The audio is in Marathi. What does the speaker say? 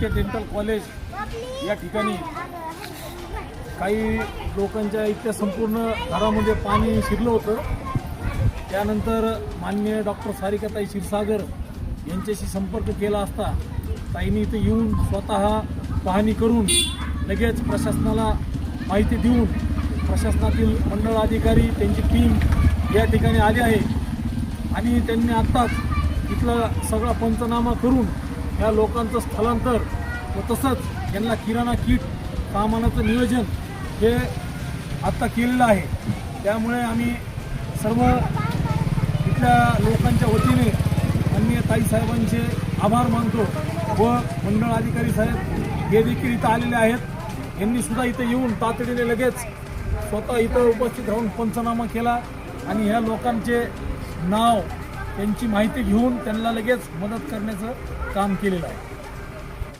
के डेंटल कॉलेज या ठिकाणी काही लोकांच्या इथल्या संपूर्ण घरामध्ये पाणी शिरलं होतं। त्यानंतर माननीय डॉक्टर सारिकाताई क्षीरसागर यांच्याशी संपर्क केला असता ताईंनी इथे येऊन स्वतः पाहणी करून लगेच प्रशासनाला माहिती देऊन प्रशासनातील मंडळ अधिकारी त्यांची टीम या ठिकाणी आली आहे आणि त्यांनी आत्ताच इथला सगळा पंचनामा करून या लोकांचं स्थलांतर व तसंच यांना किराणा किट सामानाचं नियोजन हे आत्ता केलेलं आहे। त्यामुळे आम्ही सर्व इथल्या लोकांच्या वतीने माननीय ताईसाहेबांचे आभार मानतो व मंडळ अधिकारी साहेब हे देखील इथं आलेले आहेत। यांनी सुद्धा इथं येऊन तातडीने लगेच स्वतः इथं उपस्थित राहून पंचनामा केला आणि ह्या लोकांचे नाव त्यांची माहिती घेऊन त्यांना लगेच मदत करण्याचं काम केलेलं आहे।